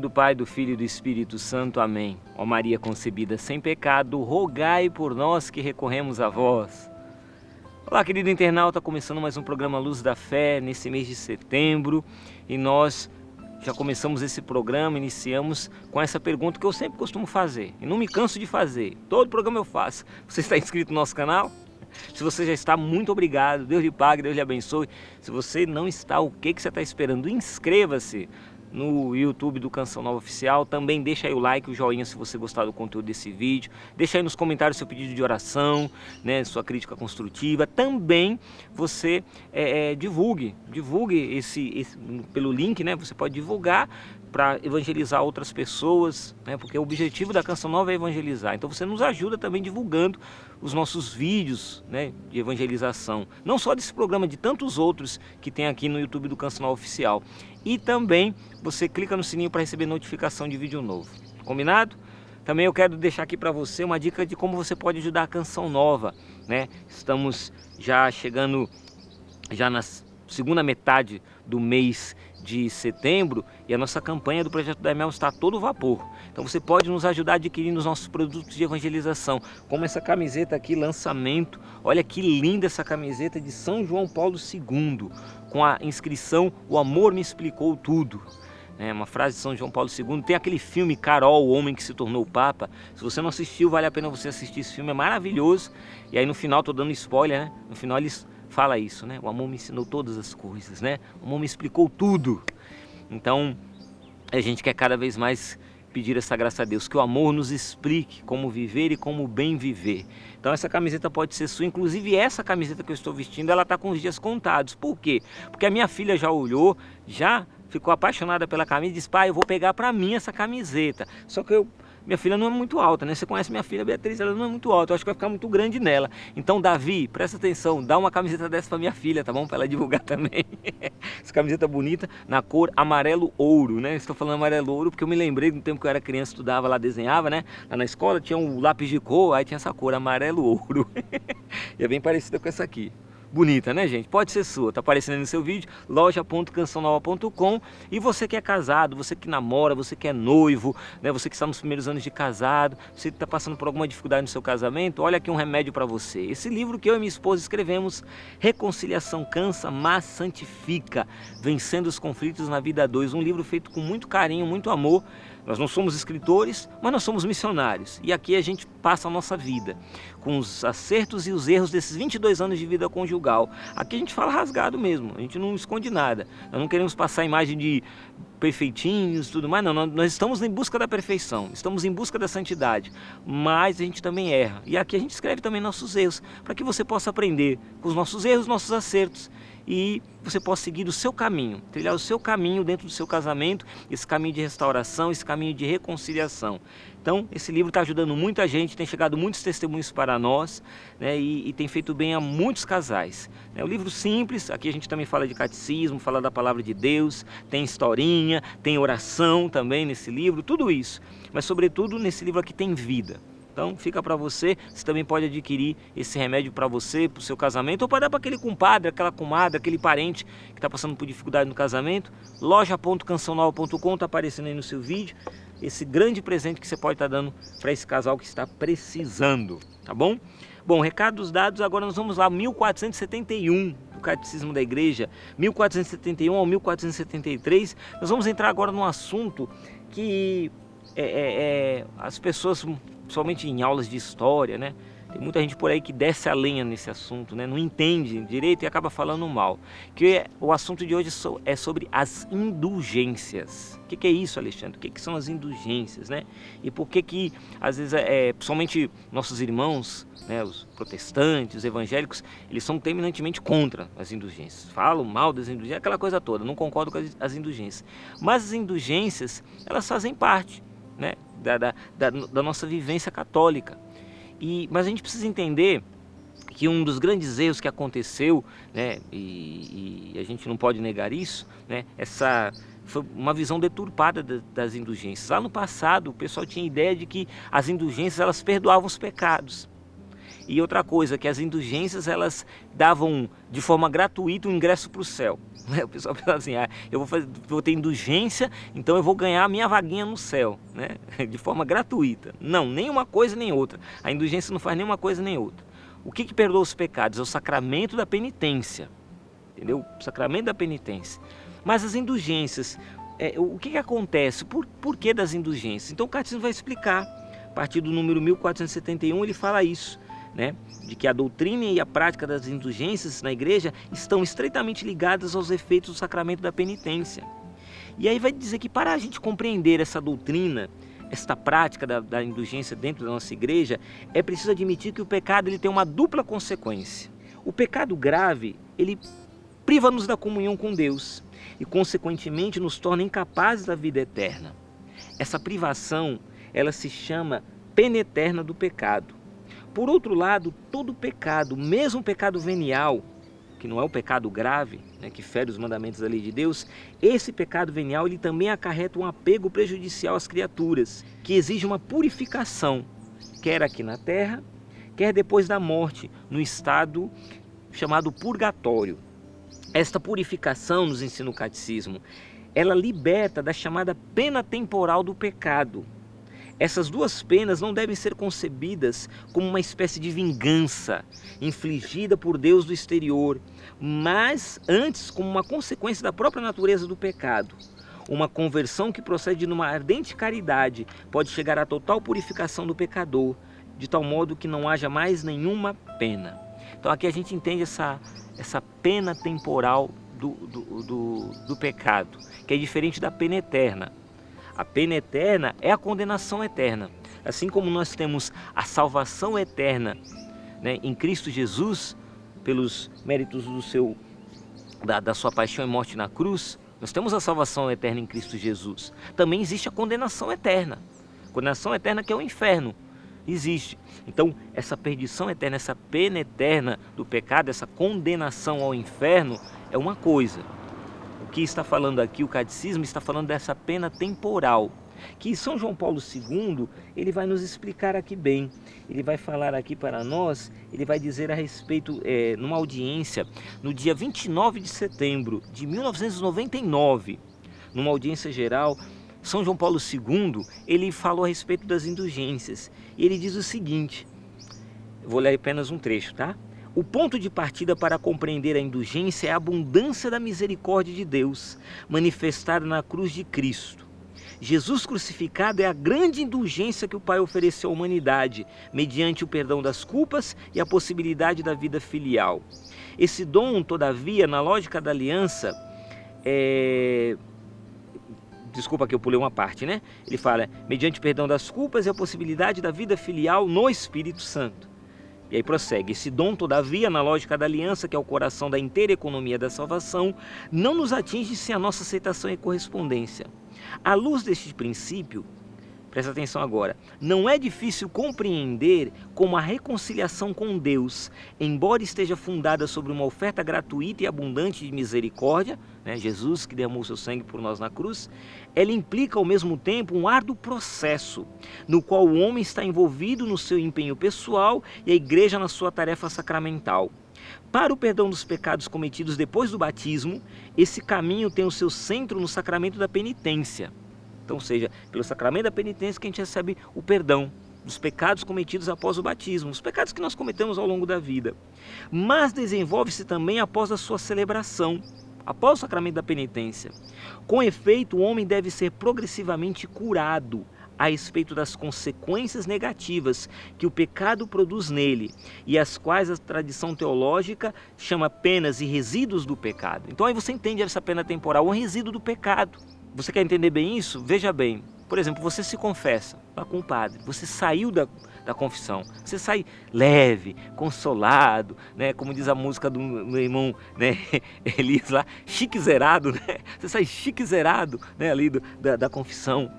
do Pai, do Filho e do Espírito Santo. Amém. Ó Maria concebida sem pecado, rogai por nós que recorremos a vós. Olá, querido internauta, começando mais um programa Luz da Fé nesse mês de setembro. E nós já começamos esse programa, iniciamos com essa pergunta que eu sempre costumo fazer. E não me canso de fazer, todo programa eu faço. Você está inscrito no nosso canal? Se você já está, muito obrigado, Deus lhe pague, Deus lhe abençoe. Se você não está, o que você está esperando? Inscreva-se no YouTube do Canção Nova Oficial. Também deixa aí o like, o joinha se você gostar do conteúdo desse vídeo. Deixa aí nos comentários seu pedido de oração, né, sua crítica construtiva. Também você divulgue esse pelo link, né? Você pode divulgar para evangelizar outras pessoas, né? Porque o objetivo da Canção Nova é evangelizar. Então você nos ajuda também divulgando os nossos vídeos, né, de evangelização. Não só desse programa, de tantos outros que tem aqui no YouTube do Canção Nova Oficial. E também você clica no sininho para receber notificação de vídeo novo. Combinado? Também eu quero deixar aqui para você uma dica de como você pode ajudar a Canção Nova, né? Estamos já chegando na segunda metade do mês de setembro e a nossa campanha do Projeto da Mel está a todo vapor. Então você pode nos ajudar adquirindo os nossos produtos de evangelização, como essa camiseta aqui, lançamento. Olha que linda essa camiseta de São João Paulo II, com a inscrição "O amor me explicou tudo". É uma frase de São João Paulo II. Tem aquele filme Carol, o homem que se tornou Papa. Se você não assistiu, vale a pena você assistir esse filme, é maravilhoso. E aí no final, tô dando spoiler, né? No final eles fala isso, né? O amor me ensinou todas as coisas, né? O amor me explicou tudo. Então, a gente quer cada vez mais pedir essa graça a Deus, que o amor nos explique como viver e como bem viver. Então essa camiseta pode ser sua, inclusive essa camiseta que eu estou vestindo, ela está com os dias contados. Por quê? Porque a minha filha já olhou, já ficou apaixonada pela camisa e disse: pai, eu vou pegar para mim essa camiseta. Só que minha filha não é muito alta, né? Você conhece minha filha Beatriz, ela não é muito alta, eu acho que vai ficar muito grande nela. Então, Davi, presta atenção, dá uma camiseta dessa para minha filha, tá bom? Para ela divulgar também. Essa camiseta bonita, na cor amarelo ouro, né? Estou falando amarelo ouro porque eu me lembrei do tempo que eu era criança, estudava lá, desenhava, né? Lá na escola tinha um lápis de cor, aí tinha essa cor, amarelo ouro. E é bem parecida com essa aqui. Bonita, né, gente? Pode ser sua, tá aparecendo aí no seu vídeo, loja.cançãonova.com. E você que é casado, você que namora, você que é noivo, né? Você que está nos primeiros anos de casado, você que está passando por alguma dificuldade no seu casamento, olha aqui um remédio para você. Esse livro que eu e minha esposa escrevemos, Reconciliação Cansa, mas Santifica, Vencendo os Conflitos na Vida a Dois. Um livro feito com muito carinho, muito amor. Nós não somos escritores, mas nós somos missionários. E aqui a gente passa a nossa vida, com os acertos e os erros desses 22 anos de vida conjugal. Aqui a gente fala rasgado mesmo, a gente não esconde nada. Nós não queremos passar a imagem de perfeitinhos e tudo mais, não. Nós estamos em busca da perfeição, estamos em busca da santidade, mas a gente também erra. E aqui a gente escreve também nossos erros, para que você possa aprender com os nossos erros, nossos acertos, e você possa seguir o seu caminho, trilhar o seu caminho dentro do seu casamento, esse caminho de restauração, esse caminho de reconciliação. Então, esse livro está ajudando muita gente, tem chegado muitos testemunhos para nós, né, e tem feito bem a muitos casais. É um livro simples, aqui a gente também fala de catecismo, fala da palavra de Deus, tem historinha, tem oração também nesse livro, tudo isso. Mas, sobretudo, nesse livro aqui tem vida. Então fica para você, você também pode adquirir esse remédio para você, para o seu casamento, ou para dar para aquele compadre, aquela comadre, aquele parente que está passando por dificuldade no casamento. Loja.cançãonova.com, está aparecendo aí no seu vídeo, esse grande presente que você pode estar dando para esse casal que está precisando, tá bom? Bom, recados dados, agora nós vamos lá, 1471, do Catecismo da Igreja, 1471 ao 1473, nós vamos entrar agora num assunto que as pessoas, principalmente em aulas de história, né? Tem muita gente por aí que desce a lenha nesse assunto, né? Não entende direito e acaba falando mal. O assunto de hoje é sobre as indulgências. O que é isso, Alexandre? O que são as indulgências, né? E por que às vezes, principalmente nossos irmãos, né, os protestantes, os evangélicos, eles são terminantemente contra as indulgências. Falam mal das indulgências, aquela coisa toda, não concordam com as indulgências. Mas as indulgências, elas fazem parte, né, da nossa vivência católica. Mas a gente precisa entender que um dos grandes erros que aconteceu, né, e a gente não pode negar isso, né, foi uma visão deturpada das indulgências. Lá no passado, o pessoal tinha a ideia de que as indulgências elas perdoavam os pecados. E outra coisa, que as indulgências elas davam de forma gratuita o ingresso para o céu. O pessoal pensa assim, eu vou ter indulgência, então eu vou ganhar a minha vaguinha no céu, né? De forma gratuita. Não, nem uma coisa nem outra. A indulgência não faz nem uma coisa nem outra. O que perdoa os pecados? É o sacramento da penitência. Entendeu? O sacramento da penitência. Mas as indulgências, o que acontece? Por que das indulgências? Então o Catecismo vai explicar. A partir do número 1471 ele fala isso, né? De que a doutrina e a prática das indulgências na igreja estão estreitamente ligadas aos efeitos do sacramento da penitência. E aí vai dizer que para a gente compreender essa doutrina, esta prática da indulgência dentro da nossa igreja, é preciso admitir que o pecado ele tem uma dupla consequência. O pecado grave, ele priva-nos da comunhão com Deus e, consequentemente, nos torna incapazes da vida eterna. Essa privação, ela se chama pena eterna do pecado. Por outro lado, todo pecado, mesmo pecado venial, que não é o pecado grave, né, que fere os mandamentos da lei de Deus, esse pecado venial ele também acarreta um apego prejudicial às criaturas, que exige uma purificação, quer aqui na terra, quer depois da morte, no estado chamado purgatório. Esta purificação, nos ensina o Catecismo, ela liberta da chamada pena temporal do pecado. Essas duas penas não devem ser concebidas como uma espécie de vingança infligida por Deus do exterior, mas antes como uma consequência da própria natureza do pecado. Uma conversão que procede de uma ardente caridade pode chegar à total purificação do pecador, de tal modo que não haja mais nenhuma pena. Então aqui a gente entende essa pena temporal do pecado, que é diferente da pena eterna. A pena eterna é a condenação eterna. Assim como nós temos a salvação eterna, né, em Cristo Jesus, pelos méritos da sua paixão e morte na cruz, nós temos a salvação eterna em Cristo Jesus. Também existe a condenação eterna. Condenação eterna que é o inferno. Existe. Então, essa perdição eterna, essa pena eterna do pecado, essa condenação ao inferno é uma coisa. O que está falando aqui, o Catecismo está falando dessa pena temporal, que São João Paulo II, ele vai nos explicar aqui bem. Ele vai falar aqui para nós, ele vai dizer a respeito, numa audiência, no dia 29 de setembro de 1999, numa audiência geral, São João Paulo II, ele falou a respeito das indulgências. E ele diz o seguinte, vou ler apenas um trecho, tá? O ponto de partida para compreender a indulgência é a abundância da misericórdia de Deus, manifestada na cruz de Cristo. Jesus crucificado é a grande indulgência que o Pai ofereceu à humanidade, mediante o perdão das culpas e a possibilidade da vida filial. Esse dom, todavia, na lógica da aliança, desculpa que eu pulei uma parte, né? Ele fala, mediante o perdão das culpas e a possibilidade da vida filial no Espírito Santo. E aí prossegue, esse dom, todavia, na lógica da aliança, que é o coração da inteira economia da salvação, não nos atinge sem a nossa aceitação e correspondência. À luz deste princípio, presta atenção agora, não é difícil compreender como a reconciliação com Deus, embora esteja fundada sobre uma oferta gratuita e abundante de misericórdia, né, Jesus que derramou seu sangue por nós na cruz, ela implica ao mesmo tempo um árduo processo, no qual o homem está envolvido no seu empenho pessoal e a igreja na sua tarefa sacramental. Para o perdão dos pecados cometidos depois do batismo, esse caminho tem o seu centro no sacramento da penitência. Então, ou seja, pelo sacramento da penitência que a gente recebe o perdão dos pecados cometidos após o batismo, os pecados que nós cometemos ao longo da vida. Mas desenvolve-se também após a sua celebração, após o sacramento da penitência. Com efeito, o homem deve ser progressivamente curado a respeito das consequências negativas que o pecado produz nele e as quais a tradição teológica chama penas e resíduos do pecado. Então aí você entende essa pena temporal, um resíduo do pecado. Você quer entender bem isso? Veja bem, por exemplo, você se confessa lá com o padre, você saiu da confissão, você sai leve, consolado, né? Como diz a música do meu irmão, né? Elias lá, chique zerado, né? Você sai chique zerado, né? Ali da confissão.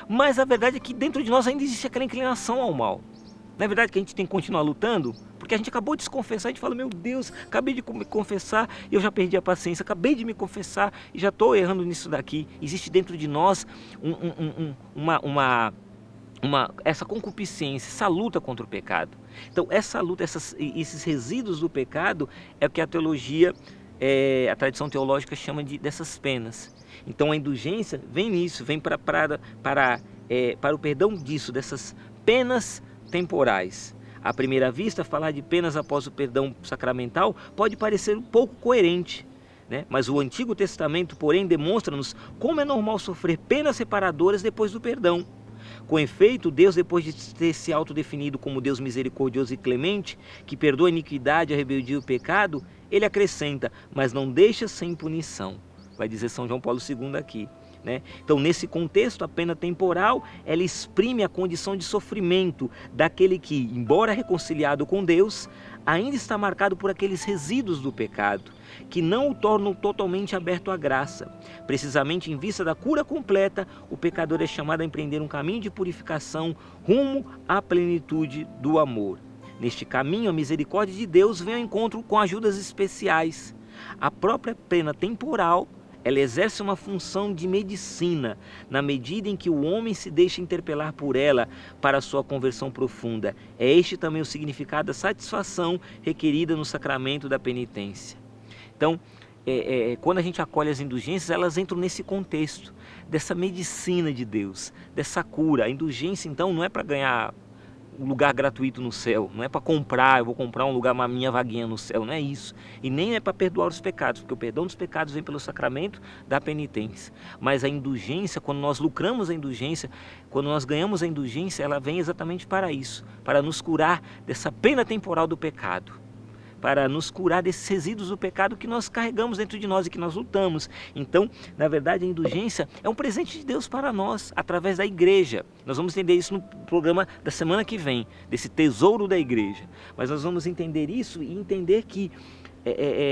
Mas a verdade é que dentro de nós ainda existe aquela inclinação ao mal. Não é verdade que a gente tem que continuar lutando? Porque a gente acabou de se confessar, a gente fala, meu Deus, acabei de me confessar e eu já perdi a paciência, acabei de me confessar e já estou errando nisso daqui. Existe dentro de nós essa concupiscência, essa luta contra o pecado. Então essa luta, esses resíduos do pecado é o que a teologia, a tradição teológica chama dessas penas. Então a indulgência vem nisso, vem para o perdão disso, dessas penas temporais. À primeira vista, falar de penas após o perdão sacramental pode parecer um pouco coerente, né? Mas o Antigo Testamento, porém, demonstra-nos como é normal sofrer penas reparadoras depois do perdão. Com efeito, Deus, depois de ter se autodefinido como Deus misericordioso e clemente, que perdoa a iniquidade, a rebeldia e o pecado, ele acrescenta, mas não deixa sem punição. Vai dizer São João Paulo II aqui, né? Então, nesse contexto, a pena temporal, ela exprime a condição de sofrimento daquele que, embora reconciliado com Deus, ainda está marcado por aqueles resíduos do pecado, que não o tornam totalmente aberto à graça. Precisamente em vista da cura completa, o pecador é chamado a empreender um caminho de purificação rumo à plenitude do amor. Neste caminho, a misericórdia de Deus vem ao encontro com ajudas especiais. A própria pena temporal, ela exerce uma função de medicina, na medida em que o homem se deixa interpelar por ela para a sua conversão profunda. É este também o significado da satisfação requerida no sacramento da penitência. Então, quando a gente acolhe as indulgências, elas entram nesse contexto, dessa medicina de Deus, dessa cura. A indulgência, então, não é para ganhar um lugar gratuito no céu, não é para comprar, eu vou comprar um lugar, uma minha vaguinha no céu, não é isso. E nem é para perdoar os pecados, porque o perdão dos pecados vem pelo sacramento da penitência. Mas a indulgência, quando nós lucramos a indulgência, quando nós ganhamos a indulgência, ela vem exatamente para isso, para nos curar dessa pena temporal do pecado, para nos curar desses resíduos do pecado que nós carregamos dentro de nós e que nós lutamos. Então, na verdade, a indulgência é um presente de Deus para nós, através da igreja. Nós vamos entender isso no programa da semana que vem, desse tesouro da igreja. Mas nós vamos entender isso e entender que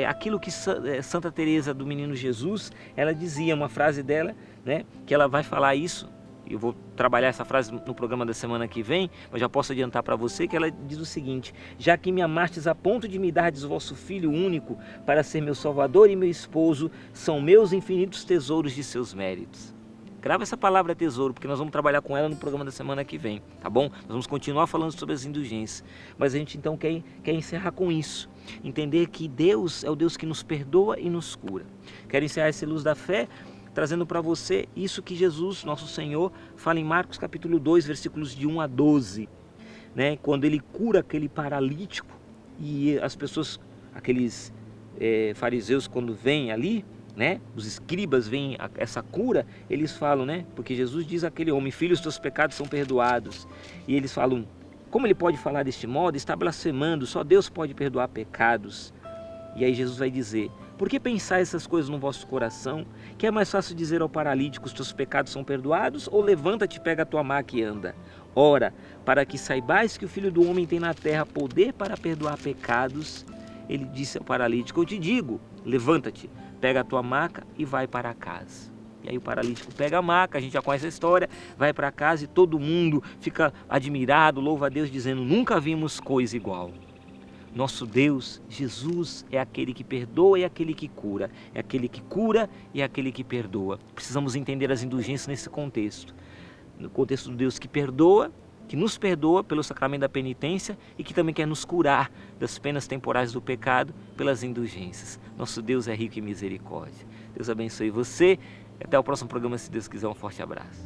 aquilo que Santa Teresa do Menino Jesus, ela dizia, uma frase dela, né, que ela vai falar isso. Eu vou trabalhar essa frase no programa da semana que vem, mas já posso adiantar para você que ela diz o seguinte: já que me amastes a ponto de me dardes o vosso Filho único para ser meu Salvador e meu esposo, são meus infinitos tesouros de seus méritos. Grava essa palavra tesouro, porque nós vamos trabalhar com ela no programa da semana que vem, tá bom? Nós vamos continuar falando sobre as indulgências, mas a gente então quer encerrar com isso, entender que Deus é o Deus que nos perdoa e nos cura. Quero encerrar esse Luz da Fé trazendo para você isso que Jesus, nosso Senhor, fala em Marcos capítulo 2, versículos de 1 a 12, né? Quando ele cura aquele paralítico e as pessoas, aqueles fariseus, quando vêm ali, né? Os escribas veem essa cura, eles falam, né? Porque Jesus diz àquele homem: filho, os teus pecados são perdoados. E eles falam: como ele pode falar deste modo? Está blasfemando, só Deus pode perdoar pecados. E aí Jesus vai dizer: por que pensar essas coisas no vosso coração? Que é mais fácil dizer ao paralítico: os teus pecados são perdoados, ou levanta-te, pega a tua maca e anda? Ora, para que saibais que o Filho do Homem tem na terra poder para perdoar pecados, ele disse ao paralítico: eu te digo, levanta-te, pega a tua maca e vai para casa. E aí o paralítico pega a maca, a gente já conhece a história, vai para casa e todo mundo fica admirado, louva a Deus, dizendo: nunca vimos coisa igual. Nosso Deus, Jesus, é aquele que perdoa e aquele que cura. É aquele que cura e aquele que perdoa. Precisamos entender as indulgências nesse contexto. No contexto do Deus que perdoa, que nos perdoa pelo sacramento da penitência e que também quer nos curar das penas temporais do pecado pelas indulgências. Nosso Deus é rico em misericórdia. Deus abençoe você. Até o próximo programa, se Deus quiser. Um forte abraço.